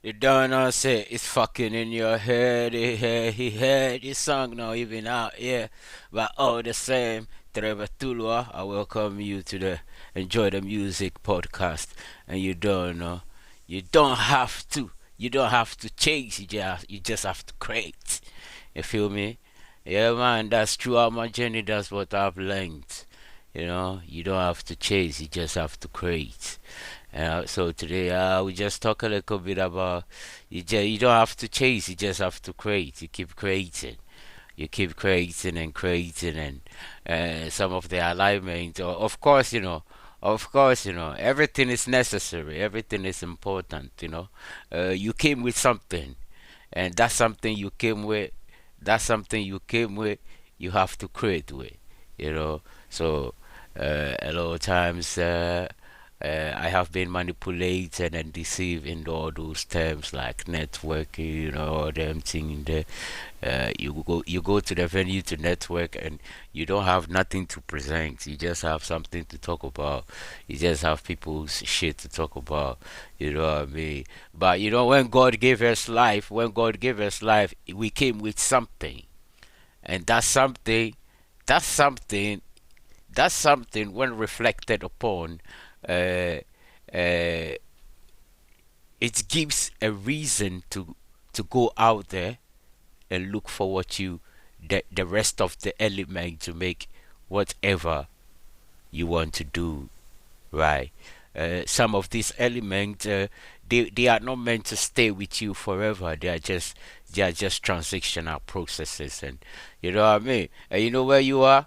You don't know, say it's fucking in your head. He heard this song not even out here, but all the same, Trevor Tulwa, I welcome you to the Enjoy the Music podcast. And you don't know, you don't have to, you don't have to chase. You just have to create. You feel me? Yeah, man. That's throughout my journey. That's what I've learned. You don't have to chase. You just have to create. So today we just talk a little bit about you don't have to chase, you just have to create. You keep creating, you keep creating and creating, and some of the alignment. Of course, everything is necessary, everything is important. You came with something, and that's something you came with. That's something you came with. You have to create with. So a lot of times. I have been manipulated and deceived in all those terms like networking, all them things there. You go to the venue to network and you don't have nothing to present. You just have something to talk about. You just have people's shit to talk about. You know what I mean? But when God gave us life, we came with something, and that's something, that's something when reflected upon, uh, uh, it gives a reason to go out there and look for what the rest of the element to make whatever you want to do, right? Some of these elements, they are not meant to stay with you forever. They are just transactional processes, and you know what I mean. And you know where you are.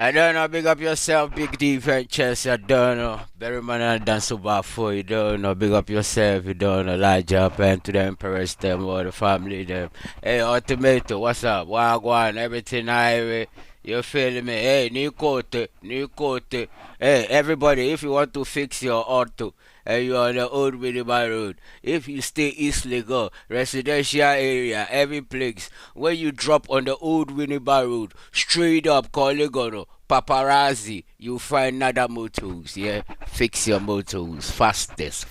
I don't know, big up yourself, big defense chest, I don't know. Berry man and done so bad for you, don't know. Big up yourself, you don't know. Large up and to the empress, them, or the family, them. Hey, Ultimato, what's up? Wagwan, everything highway. You feeling me? Hey, new coat, new coat. Hey, everybody, if you want to fix your auto, and you're on the old Winneba Road, if you stay East Legal, residential area, every place, when you drop on the old Winneba Road, straight up, Kolegono, paparazzi, you find Nada Motors, yeah? Fix your motors, fastest.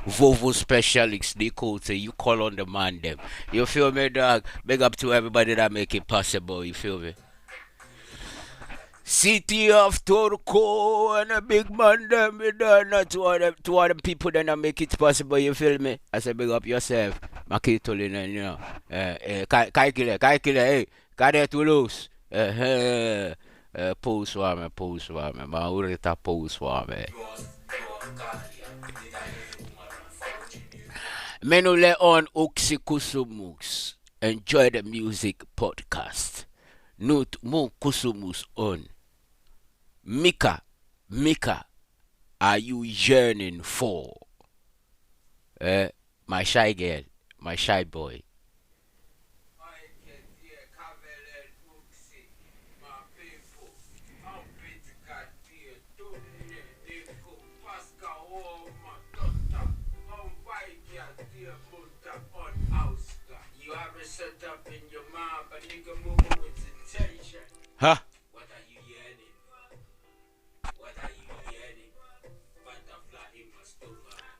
Volvo specialists, they call to you, call on the man them. You feel me, dog? Big up to everybody that make it possible, you feel me? City of Turco and a big man them with to all the people that make it possible, you feel me? I say big up yourself. Makitolin and Kai killer, hey, Kade Toulouse. Pose wame, Maurita pose wame. Menule on Oxykusumux. Enjoy the music podcast. Note mo kusumus on. Mika, are you yearning for? My shy girl, my shy boy. Huh?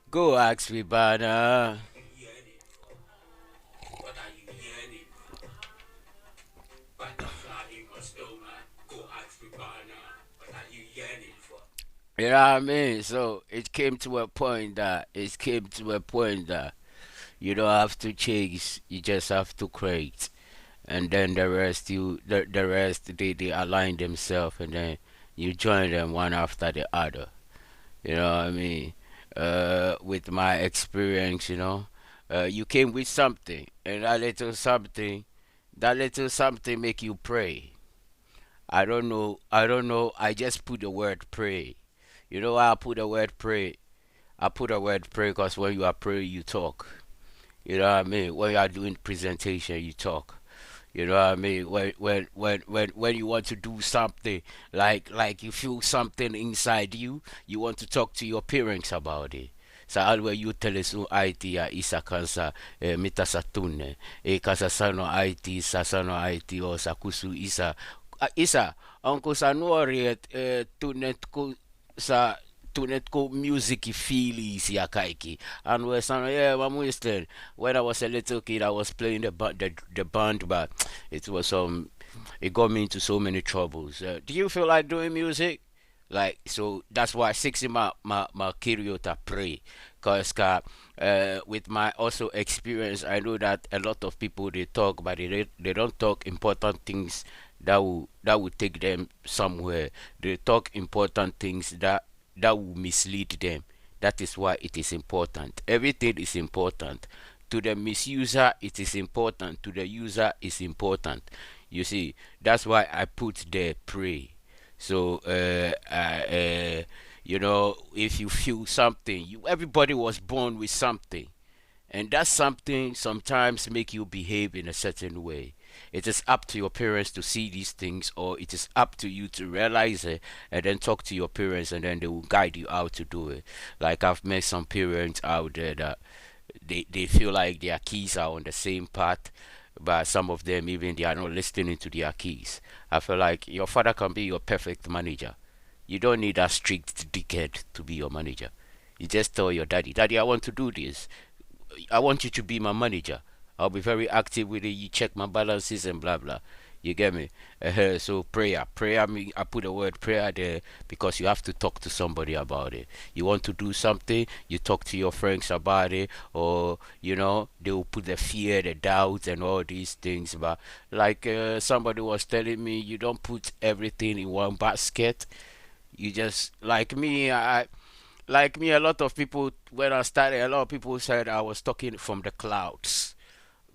Go ask me, banner. You know what I mean? So it came to a point that you don't have to chase, you just have to create. And then the rest they align themselves, and then you join them one after the other. You know what I mean? With my experience, you came with something, and that little something make you pray. I don't know. I just put the word pray. You know why I put the word pray? I put a word pray because when you are praying, you talk. You know what I mean? When you are doing presentation, you talk. You know what I mean? When you want to do something, like you feel something inside you, you want to talk to your parents about it. Sa alwe you tell us IT ya isa kansa mita sa tunne e kasa sano IT sa sano IT o sa kusu isa isa onko sa nuoriet tunnet ku sa tunet ko music feelies ya kaiki and we some yeah I'm wasted when I was a little kid I was playing the band but it was it got me into so many troubles. Do you feel like doing music? Like so that's why 60 my Kiriota pray because with my also experience I know that a lot of people they talk but they don't talk important things that will take them somewhere. They talk important things that will mislead them. That is why it is important. Everything is important. To the misuser, it is important. To the user, it's important. You see, that's why I put there pray. So, if you feel something, everybody was born with something, and that something sometimes make you behave in a certain way. It is up to your parents to see these things, or it is up to you to realize it and then talk to your parents, and then they will guide you how to do it. Like I've met some parents out there that they feel like their keys are on the same path, but some of them even they are not listening to their keys. I feel like your father can be your perfect manager. You don't need a strict dickhead to be your manager. You just tell your daddy, Daddy, I want to do this. I want you to be my manager. I'll be very active with it. You check my balances and blah blah. You get me? So prayer. I put the word prayer there because you have to talk to somebody about it. You want to do something, you talk to your friends about it, or they will put the fear, the doubts, and all these things. But like somebody was telling me, you don't put everything in one basket. You just like me, a lot of people, when I started, a lot of people said I was talking from the clouds.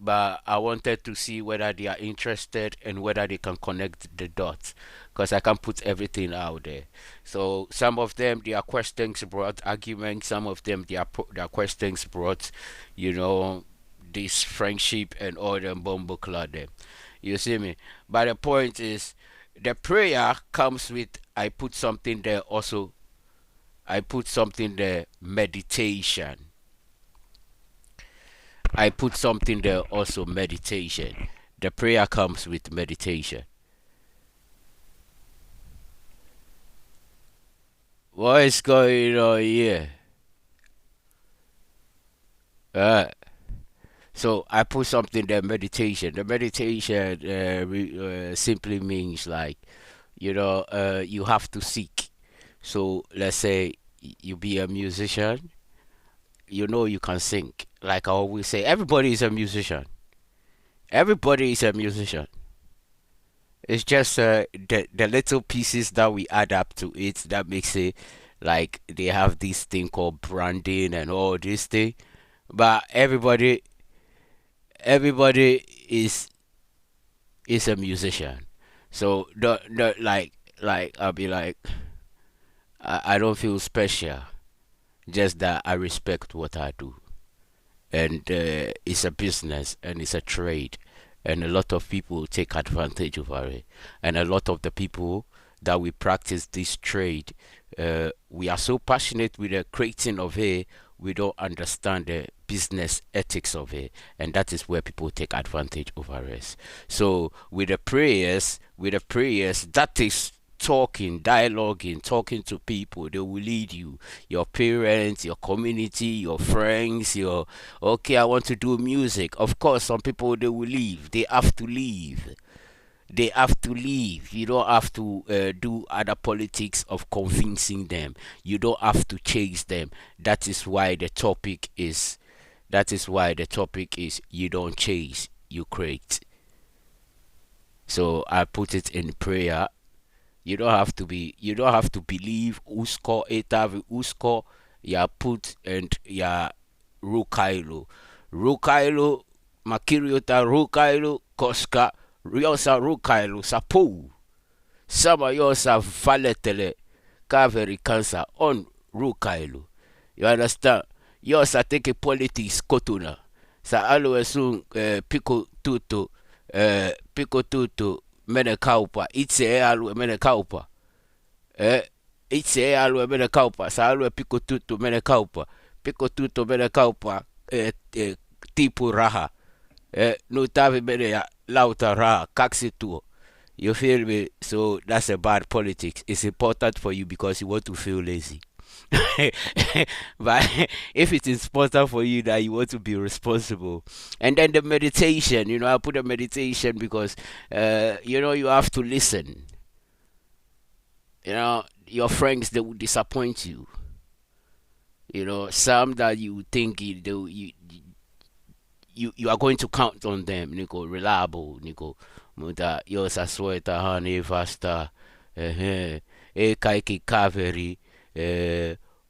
But I wanted to see whether they are interested and whether they can connect the dots. Because I can put everything out there. So some of them, their questions brought arguments. Some of them, their questions brought, this friendship and all them bumble cloud them. You see me? But the point is, the prayer comes with, I put something there also, I put something there, meditation. I put something there also, meditation. The prayer comes with meditation. What is going on here? Uh, so I put something there, meditation. The meditation simply means like, you have to seek. So let's say you be a musician, you can sing. Like I always say, everybody is a musician. Everybody is a musician. It's just the little pieces that we add up to it that makes it like they have this thing called branding and all this thing. But everybody is a musician. So don't like I'll be like I don't feel special. Just that I respect what I do. And it's a business and it's a trade, and a lot of people take advantage over it, and a lot of the people that we practice this trade, we are so passionate with the creating of it, we don't understand the business ethics of it, and that is where people take advantage over us. So with the prayers that is talking, dialoguing, talking to people. They will lead you, your parents, your community, your friends, okay, I want to do music. Of course, some people they will leave. They have to leave. They have to leave. You don't have to do other politics of convincing them. You don't have to chase them. That is why the topic is. That is why the topic is. You don't chase. You create. So I put it in prayer. You don't have to believe usko etavi usko ya put and ya rukailo. Rukailo makiriota rukailo koska riosa rukailo sapu. Sama yosa valetele kaveri kansa on rukailo. You understand? Yo sa teke politics kotuna. Sa alo esun pico tuto mene kaupa. Itse alu mene kaupa. Eh, itse alu mene kaupa. Sa alu pico tuto mene kaupa. Pico tuto mene kaupa. Tipu raha. No tavi mene ya lauta raha. Kaksi tuo. You feel me? So that's a bad politics. It's important for you because you want to feel lazy. But if it is important for you that you want to be responsible, and then the meditation, I put a meditation because, you have to listen. Your friends, they will disappoint you. Some that you think you are going to count on them, Nico, reliable, Nico. Muda yo sa sweta hani vasta e kaiki kaveri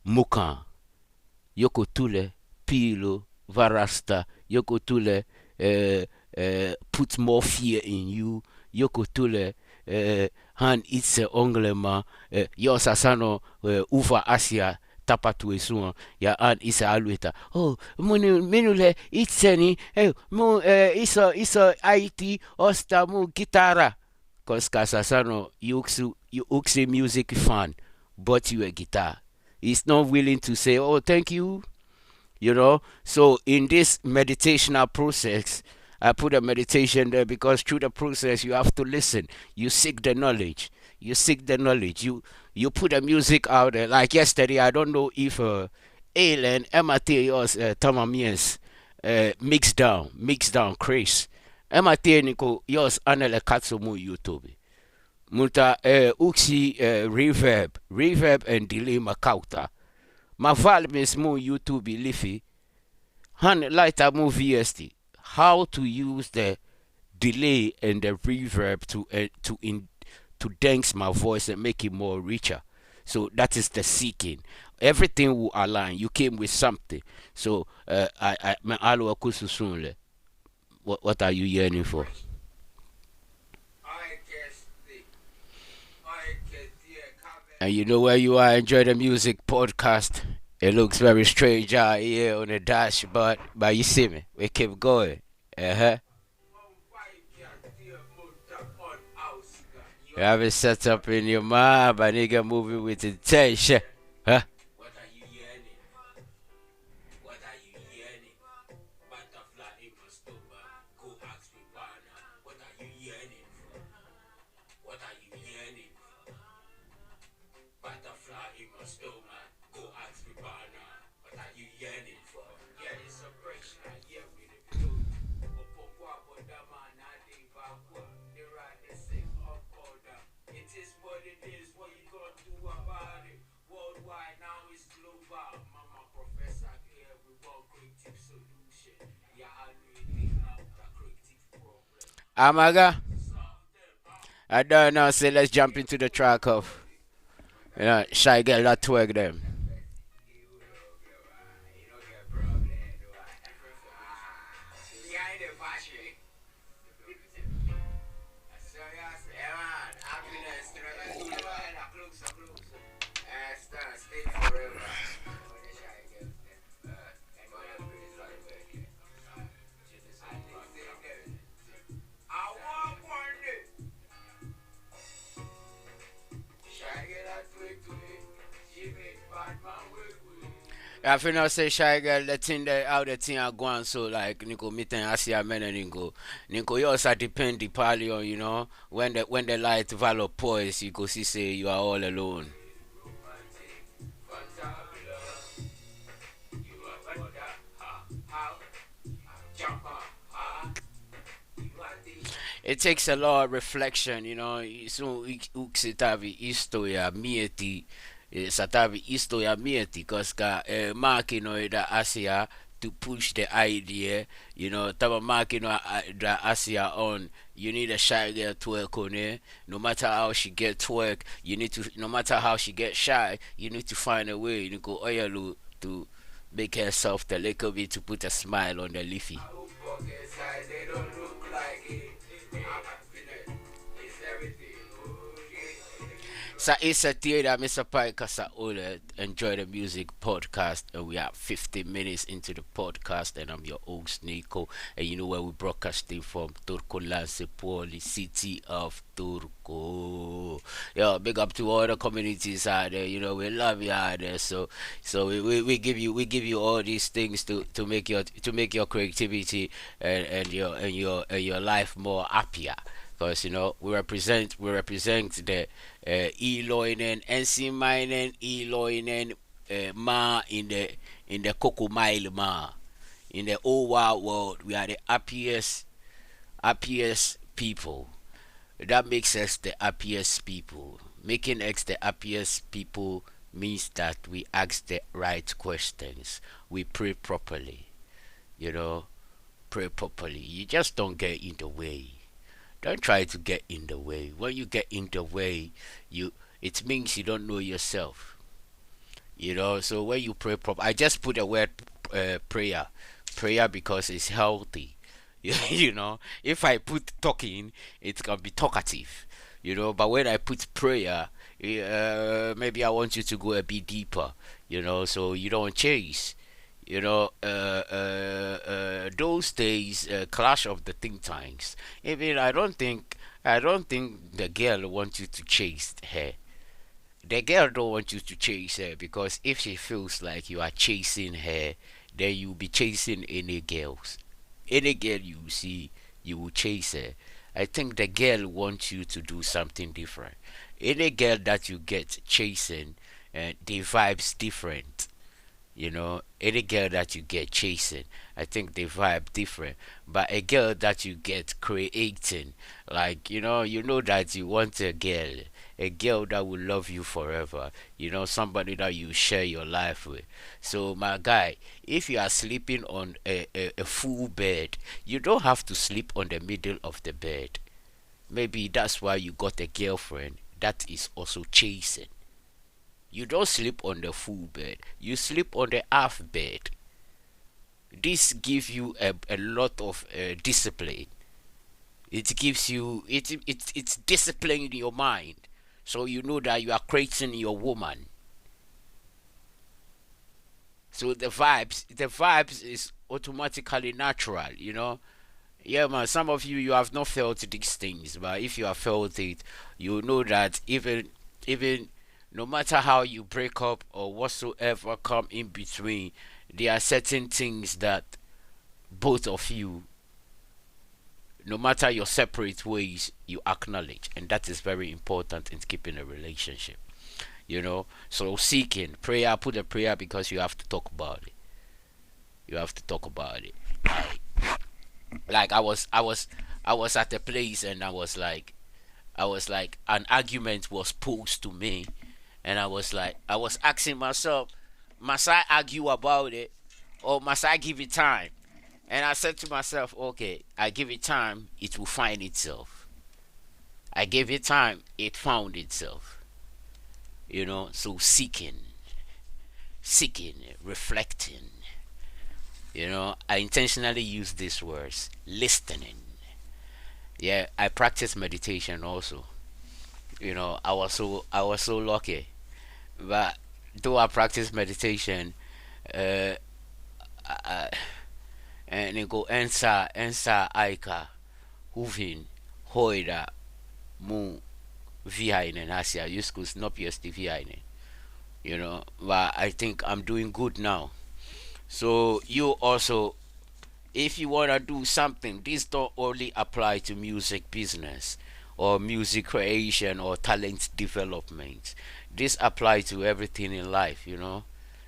muka yoko tule pilo varasta yoko tule put more fear in you yoko tule han itse onglema yo sasano uva asia tapa tu esuan ya an isa alueta minule itseni mo isa IT osta mu gitara cause sasano you ukse music fan but you a guitar he's not willing to say thank you. So in this meditational process, I put a meditation there because through the process you have to listen. You seek the knowledge. You put the music out there. Like yesterday, I don't know if Alan Mateos Tamamias mix down Chris. Emate niko yos anele katsumu YouTube. Muta uksi reverb and delay makauta. My values mo YouTube lifi. Han lighter mo VST. How to use the delay and the reverb to dance my voice and make it more richer. So that is the seeking. Everything will align. You came with something. So what are you yearning for? And you know where you are. Enjoy the music podcast. It looks very strange out here on the dashboard, but you see me. We keep going. Uh-huh. You have it set up in your mind, but nigga moving with intention. Huh? What are you yearning? What are you yearning? Butterfly in my stomach. Go ask me partner. What are you yearning for? What are you yearning for? Butterfly in my stomach. Go ask me partner. What are you yearning for? Yeah, it's a pressure. Yeah, we the blue. It is what it is. What you gonna do about it? Worldwide now is global. Mama professor here we want creative solution. Yeah, I really have the creative problem. Amaga, I don't know. Say let's jump into the track of shy girl that twerk them. I feel not say shy girl the thing that how the thing are going so like Nico meeting Asia men and Nico you also depend the party on when the light valor poise you go see say you are all alone. It takes a lot of reflection, so uksitavi historia mieti satavi historia mieti koska makino da Asia to push the idea, taba makino da Asia on. You need a shy girl twerk on it. No matter how she get twerk, you need to. No matter how she get shy, you need to find a way. You go oyalu to make herself the little bit to put a smile on the leafy. Sa isa theater, Mr. Pike, sa Ole, enjoy the music podcast, and we are 50 minutes into the podcast, and I'm your host Nico, and you know where we broadcasting from, Turku Lansepoli, city of Turku. Yo, big up to all the communities out there. You know we love you out there. So we give you all these things to make your creativity and your life more happier, because you know we represent the Iloinen, ensimmäinen Iloinen ma in the Coco Mile ma. In the whole wide world, we are the happiest people. That makes us the happiest people. Making us the happiest people means that we ask the right questions. We pray properly. You know, pray properly. You just don't get in the way. Don't try to get in the way. When you get in the way, you it means you don't know yourself. You know, so when you pray proper, I just put the word prayer because it's healthy. You know, if I put talking, it can be talkative. You know, but when I put prayer, maybe I want you to go a bit deeper. You know, so you don't chase. You know, those days, clash of the think tanks. Even I don't think the girl wants you to chase her. The girl don't want you to chase her, because if she feels like you are chasing her, then you'll be chasing any girls. Any girl you see, you will chase her. I think the girl wants you to do something different. Any girl that you get chasing, the vibes different. You know, any girl that you get chasing, I think they vibe different. But a girl that you get creating, like you know that you want a girl that will love you forever. You know, somebody that you share your life with. So my guy, if you are sleeping on a full bed, you don't have to sleep on the middle of the bed. Maybe that's why you got a girlfriend that is also chasing. You don't sleep on the full bed. You sleep on the half bed. This gives you a lot of discipline. It gives you it's discipline in your mind. So you know that you are creating your woman. So the vibes is automatically natural. You know. Yeah, man. Some of you have not felt these things, but if you have felt it, you know that even no matter how you break up or whatsoever come in between, there are certain things that both of you, no matter your separate ways, you acknowledge, and that is very important in keeping a relationship. You know, so seeking prayer, put a prayer, because you have to talk about it. You have to talk about it. Like I was at a place, and I was like an argument was posed to me, and I was asking myself, must I argue about it, or must I give it time? And I said to myself, okay, I give it time, it will find itself. I gave it time, it found itself. You know, so seeking, reflecting. You know, I intentionally use these words, listening. Yeah, I practice meditation also. You know, I was so lucky. But though I practice meditation, uh, I, and it go ensa aika huvin hoida mu vihainen asia joskus nopeasti vihainen. You know, but I think I'm doing good now. So you also, if you wanna do something, this don't only apply to music business or music creation or talent development. This apply to everything in life. You know,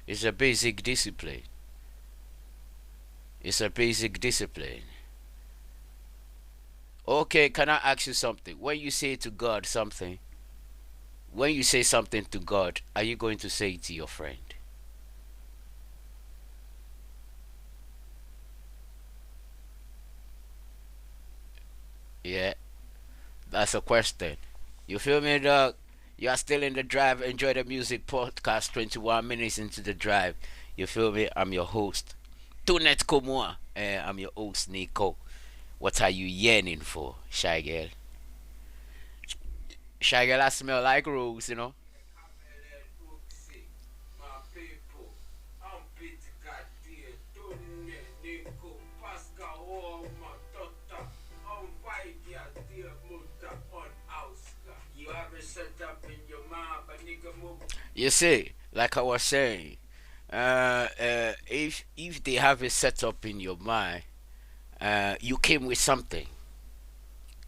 it's a basic discipline. It's a basic discipline. Okay, can I ask you something? When you say something to God, are you going to say it to your friend? Yeah, that's a question. You feel me, dog? You are still in the drive. Enjoy the music podcast. 21 minutes into the drive. You feel me? I'm your host. Tunet Komua. I'm your host, Nico. What are you yearning for, shy girl? Shagala smell like rose. You see, like I was saying, if they have it set up in your mind, you came with something.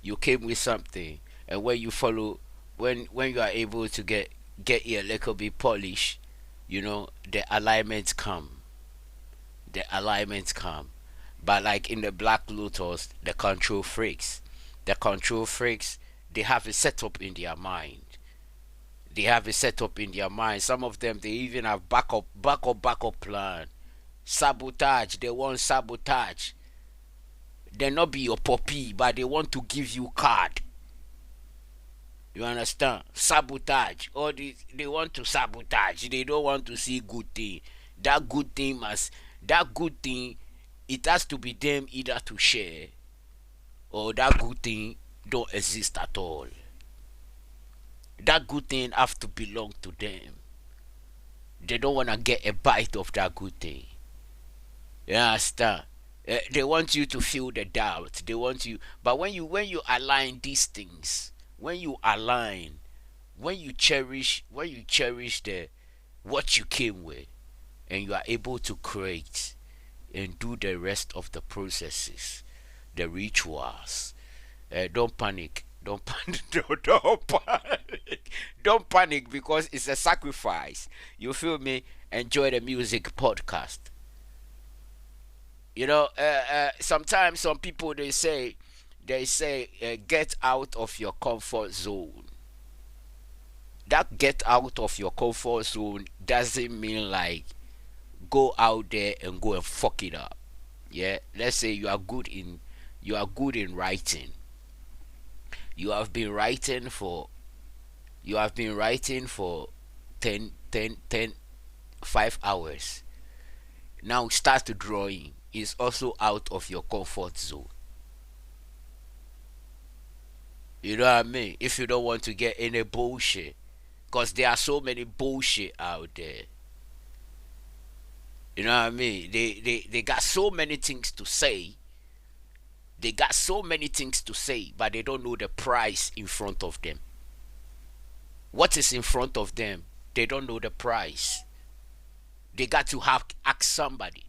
You came with something, and when you follow, when you are able to get it a little bit polished, the alignments come. The alignments come. But like in the Black Lotus, the control freaks, they have it set up in their mind. They have it set up in their mind. Some of them, they even have backup plan. Sabotage. They want sabotage. They not be your puppy, but they want to give you card. You understand? Sabotage. Or they want to sabotage. They don't want to see good thing. That good thing must. That good thing. It has to be them either to share, or that good thing don't exist at all. That good thing have to belong to them. They don't want to get a bite of that good thing. You understand? They want you to feel the doubt. They want you, but when you align these things, when you align, when you cherish the what you came with, and you are able to create and do the rest of the processes, the rituals. Don't panic. Don't panic. Don't panic. Don't panic because it's a sacrifice. You feel me? Enjoy the music podcast. Sometimes some people they say get out of your comfort zone. That get out of your comfort zone doesn't mean like go out there and go and fuck it up. Yeah, let's say you are good in writing. You have been writing for 5 hours. Now start drawing is also out of your comfort zone. You know what I mean? If you don't want to get any bullshit, because there are so many bullshit out there. You know what I mean? They got so many things to say. They got so many things to say, but they don't know the price in front of them. What is in front of them? They don't know the price. They got to have ask somebody.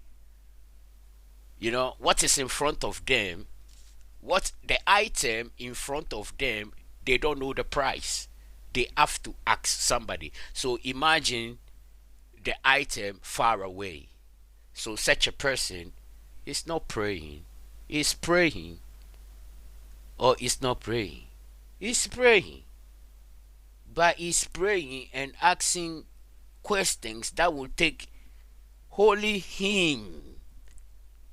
What is in front of them? What the item in front of them? They don't know the price. They have to ask somebody. So imagine the item far away. So such a person is not praying. Is praying, or is not praying. He's praying. But he's praying and asking questions that will take only him.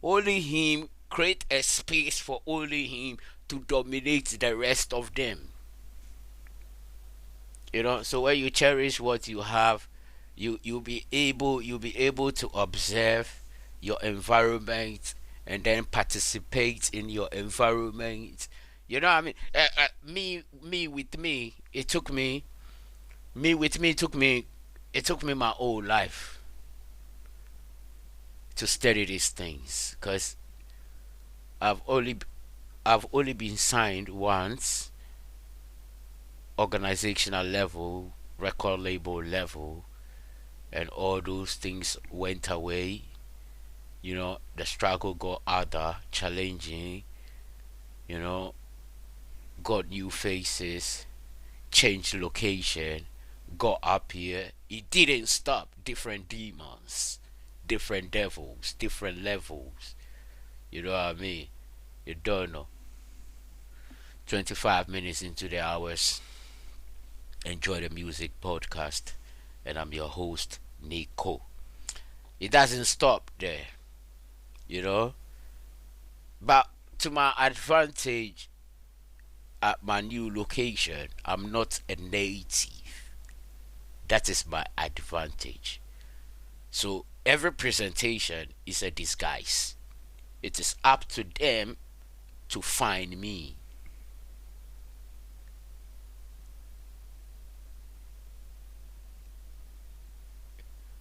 Only him create a space for only him to dominate the rest of them. So when you cherish what you have, you'll be able to observe your environment and then participate in your environment. You know what I mean? Me with me, it took me. Me with me took me. It took me my whole life to study these things, because I've only I've only been signed once, organizational level, record label level, and all those things went away. The struggle got harder, challenging. You know, got new faces, changed location, got up here. It didn't stop. Different demons, different devils, different levels. You know what I mean? You don't know. 25 minutes into the hours. Enjoy the music podcast. And I'm your host, Nico. It doesn't stop there, you know. But to my advantage at my new location, I'm not a native. That is my advantage. So every presentation is a disguise. It is up to them to find me.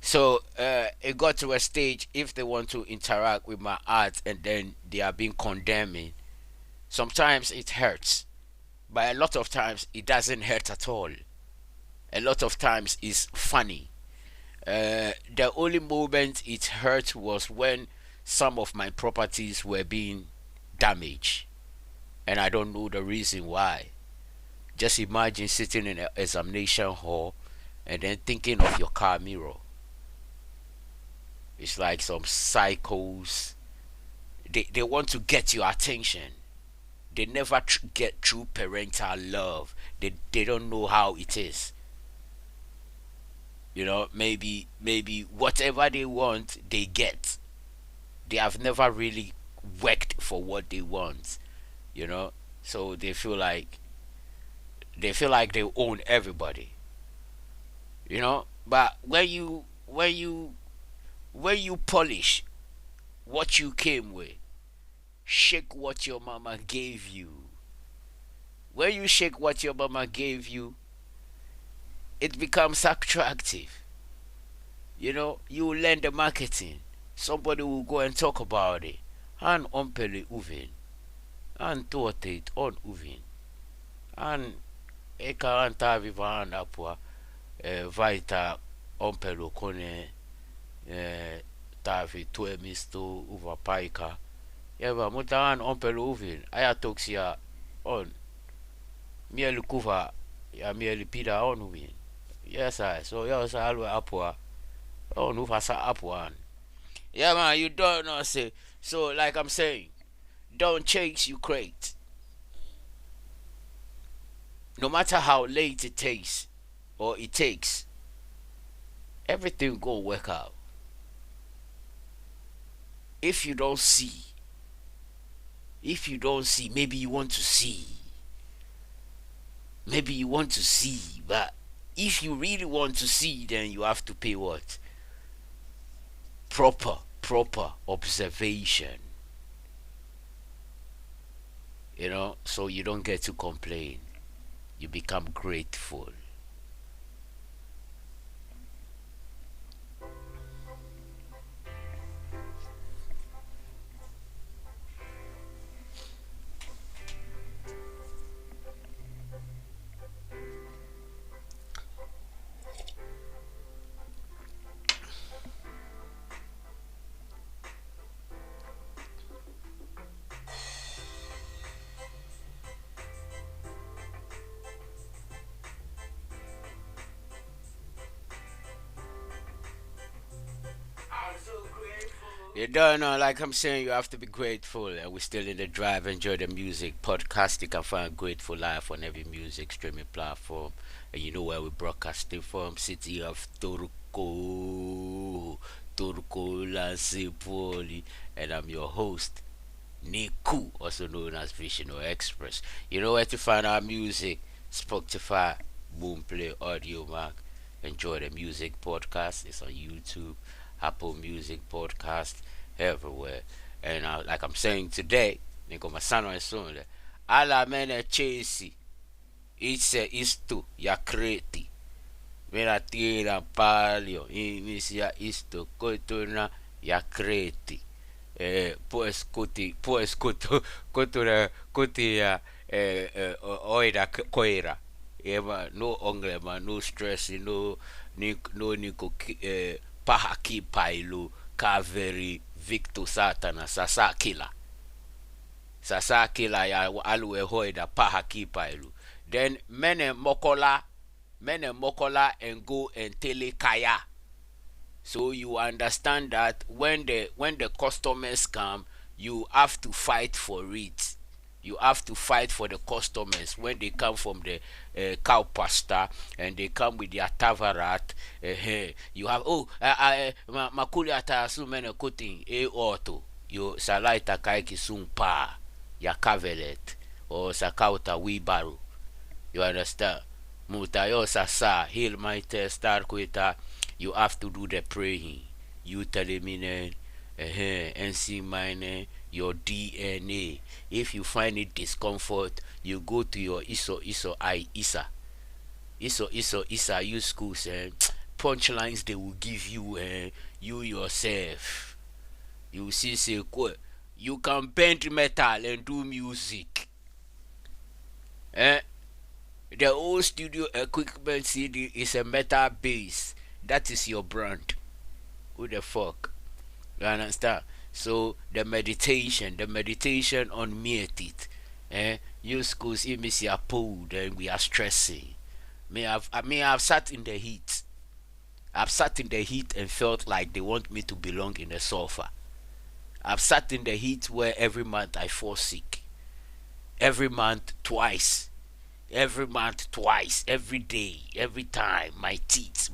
So it got to a stage, if they want to interact with my art and then they are being condemning, sometimes it hurts, but a lot of times it doesn't hurt at all. A lot of times it's funny. The only moment it hurt was when some of my properties were being damaged, and I don't know the reason why. Just imagine sitting in an examination hall and then thinking of your car mirror. It's like some psychos. They want to get your attention. They never get true parental love. They don't know how it is. Maybe whatever they want, they get. They have never really worked for what they want. You know, so they feel like they own everybody. But when you polish what you came with, shake what your mama gave you. When you shake what your mama gave you, it becomes attractive. You learn the marketing. Somebody will go and talk about it. And ompele uvin. And totate on uvin. And eka anta viva and apua vaita ompelo kone tavi tuemisto uva paika. Eva mutaan ompelo uvin. Ayatoksia on. Mieli kuva ya mieli pida on uvin. Yes, I. So yes, I always apua. Oh, no, fasa apua. Yeah, man, you don't know, say. So, like I'm saying, don't chase you crate. No matter how late it takes or it takes, everything go work out. If you don't see, maybe you want to see. Maybe you want to see, but if you really want to see, then you have to pay what? Proper observation. So you don't get to complain. You become grateful. You don't know, like I'm saying, you have to be grateful. And we're still in the drive. Enjoy the music podcast. You can find Grateful Life on every music streaming platform. And you know where we're broadcasting from? City of Turco Lansipoli. And I'm your host, Niku, also known as VishnuExpress. You know where to find our music? Spotify, Boomplay, Audio Mac. Enjoy the music podcast. It's on YouTube, Apple Music Podcast, everywhere. And like I'm saying today, niko masano ya sonde. Ala mene chesi. Itse isto ya kreti. Mena tira palio. Inisia isto kotuna ya kreti. Kuti ya oida koira. Ema no ongle ma no stress no niko pahaki pailu kaveri victor satana sasakila ya alwe hoida pahaki pailu. Then mene mokola and go and telekaya. So you understand that when the customers come, you have to fight for it. You have to fight for the customers when they come from the cow pasture and they come with their tavarat. You have makuli atasu mene kuting auto. You salaita kaiki sumpa ya kavelet or sakauta wibaru. You understand? Mutayo sasa heal my test start kwita. You have to do the praying. You eliminate and see mine your DNA. If you find it discomfort, you go to your iso I isa. Iso isa you school say punchlines they will give you, and you yourself, you will see say, you can bend metal and do music. Eh? The whole studio equipment CD is a metal base. That is your brand. Who the fuck? You understand? So the meditation on me it. You schools you miss your pulled and we are stressing. I've sat in the heat. I've sat in the heat and felt like they want me to belong in a sofa. I've sat in the heat where every month I fall sick. Every month twice. Every month twice. Every day. Every time. My teeth.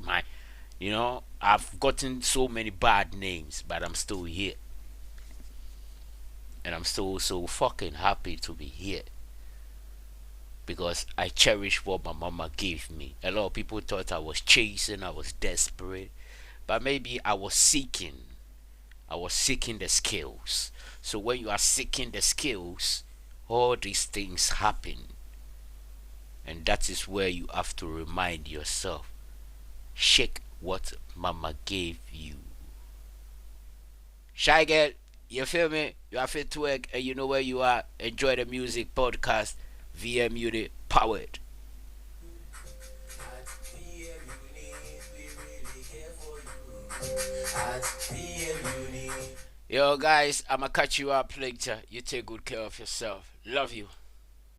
I've gotten so many bad names, but I'm still here. And I'm still so fucking happy to be here. Because I cherish what my mama gave me. A lot of people thought I was chasing, I was desperate. But maybe I was seeking. I was seeking the skills. So when you are seeking the skills, all these things happen. And that is where you have to remind yourself, shake what mama gave you. Shy girl, you feel me? You are fit to work and you know where you are. Enjoy the music podcast. VM Unit powered. Yo guys, I'ma catch you up later. You take good care of yourself. Love you.